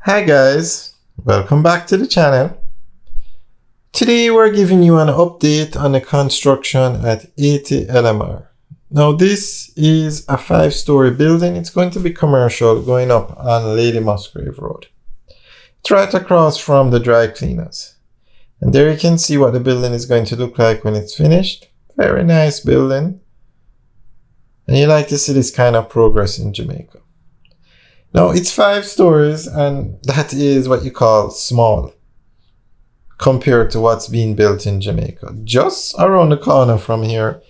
Hi guys, welcome back to the channel. Today we're giving you an update on the construction at 80 LMR. Now this is a 5-story building. It's going to be commercial going up on Lady Musgrave Road. It's right across from the dry cleaners. And there you can see what the building is going to look like when it's finished. Very nice building. And you like to see this kind of progress in Jamaica. Now it's 5 stories and that is what you call small compared to what's being built in Jamaica. Just around the corner from here,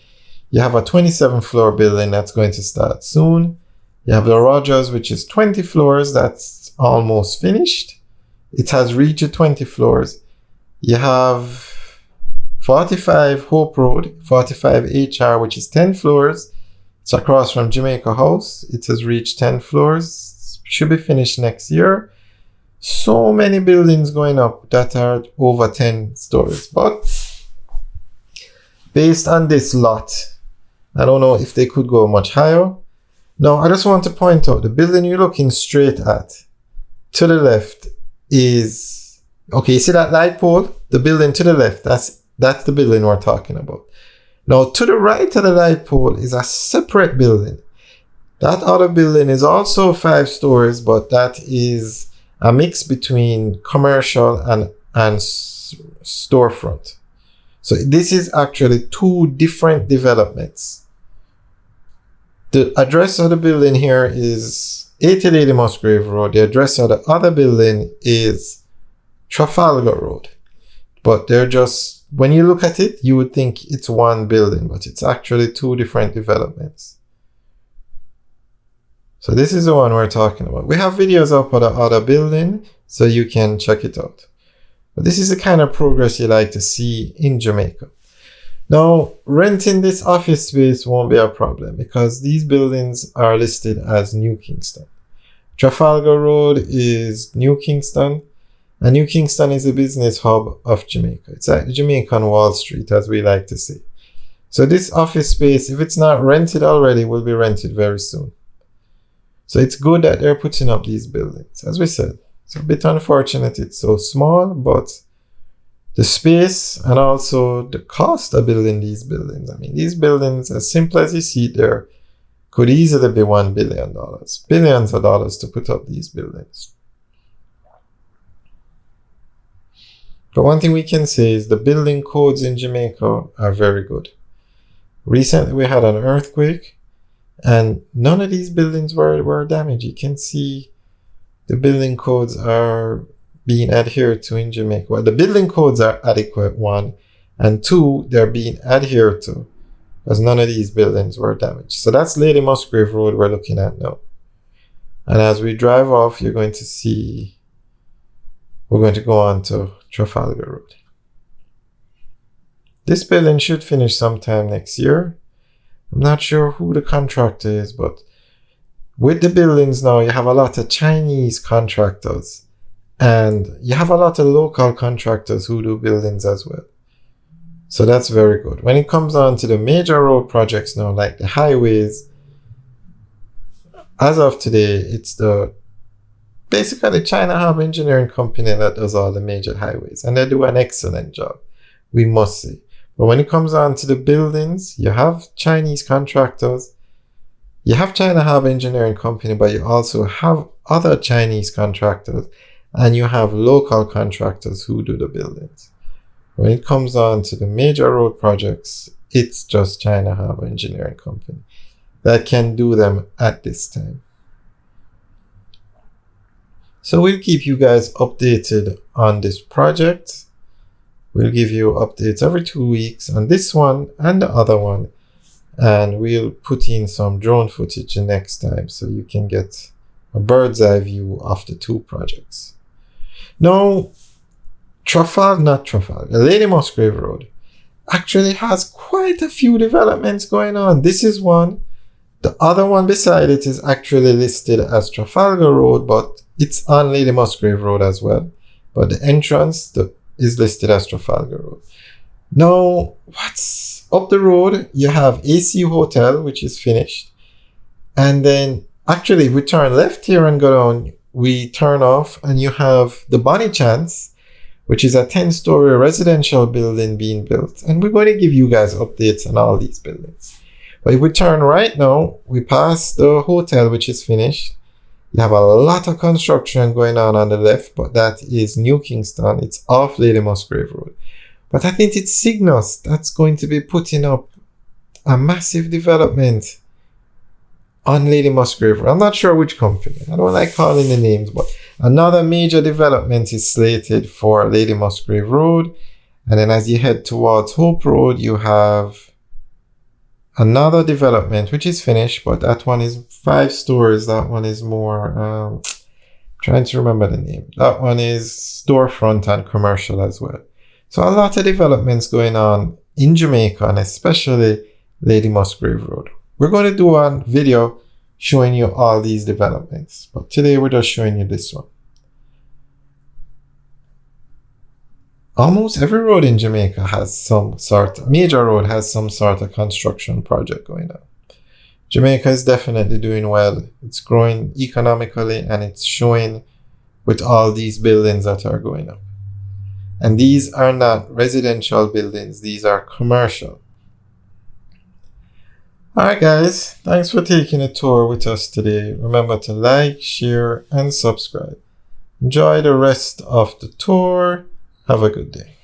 you have a 27-floor building that's going to start soon. You have the Rogers, which is 20 floors. That's almost finished. It has reached 20 floors. You have 45 Hope Road, 45 HR, which is 10 floors. It's across from Jamaica House. It has reached 10 floors. Should be finished next year. So many buildings going up that are over 10 stories. But based on this lot, I don't know if they could go much higher. Now, I just want to point out the building you're looking straight at to the left is, okay, you see that light pole? The building to the left, that's the building we're talking about. Now, to the right of the light pole is a separate building. That other building is also 5 stories, but that is a mix between commercial and storefront. So this is actually 2 different developments. The address of the building here is 8080 Musgrave Road. The address of the other building is Trafalgar Road. But they're just, when you look at it, you would think it's one building, but it's actually 2 different developments. So this is the one we're talking about. We have videos up on the other building, so you can check it out. But this is the kind of progress you like to see in Jamaica. Now, renting this office space won't be a problem because these buildings are listed as New Kingston. Trafalgar Road is New Kingston, and New Kingston is the business hub of Jamaica. It's like the Jamaican Wall Street, as we like to say. So this office space, if it's not rented already, will be rented very soon. So it's good that they're putting up these buildings. As we said, it's a bit unfortunate it's so small, but the space and also the cost of building these buildings. I mean, these buildings, as simple as you see it there, could easily be $1 billion. Billions of dollars to put up these buildings. But one thing we can say is the building codes in Jamaica are very good. Recently we had an earthquake, and none of these buildings were damaged. You can see the building codes are being adhered to in Jamaica. Well, the building codes are adequate, 1. And 2, they're being adhered to because none of these buildings were damaged. So that's Lady Musgrave Road we're looking at now. And as we drive off, you're going to see, we're going to go on to Trafalgar Road. This building should finish sometime next year. I'm not sure who the contractor is, but with the buildings now, you have a lot of Chinese contractors and you have a lot of local contractors who do buildings as well. So that's very good. When it comes on to the major road projects now, like the highways, as of today, it's basically the China Harbor Engineering Company that does all the major highways, and they do an excellent job, we must say. But when it comes on to the buildings, you have Chinese contractors, you have China Harbor Engineering Company, but you also have other Chinese contractors, and you have local contractors who do the buildings. When it comes on to the major road projects, it's just China Harbor Engineering Company that can do them at this time. So we'll keep you guys updated on this project. We'll give you updates every 2 weeks on this one and the other one. And we'll put in some drone footage next time so you can get a bird's eye view of the 2 projects. Now, Lady Musgrave Road actually has quite a few developments going on. This is one. The other one beside it is actually listed as Trafalgar Road, but it's on Lady Musgrave Road as well. But the entrance is listed as Trafalgar Road. Now, what's up the road? You have AC Hotel, which is finished. And then, actually, if we turn left here and go down, we turn off and you have the Bonnie Chance, which is a 10-story residential building being built. And we're going to give you guys updates on all these buildings. But if we turn right now, we pass the hotel, which is finished. You have a lot of construction going on the left, but that is New Kingston. It's off Lady Musgrave Road. But I think it's Cygnus that's going to be putting up a massive development on Lady Musgrave Road. I'm not sure which company. I don't like calling the names, but another major development is slated for Lady Musgrave Road. And then as you head towards Hope Road, you have another development, which is finished, but that one is 5 stories. That one is more, trying to remember the name. That one is storefront and commercial as well. So a lot of developments going on in Jamaica, and especially Lady Musgrave Road. We're going to do a video showing you all these developments, but today we're just showing you this one. Almost every road in Jamaica has some sort, major road has some sort of construction project going on. Jamaica is definitely doing well. It's growing economically and it's showing with all these buildings that are going up. And these are not residential buildings, these are commercial. Alright guys, thanks for taking a tour with us today. Remember to like, share, and subscribe. Enjoy the rest of the tour. Have a good day.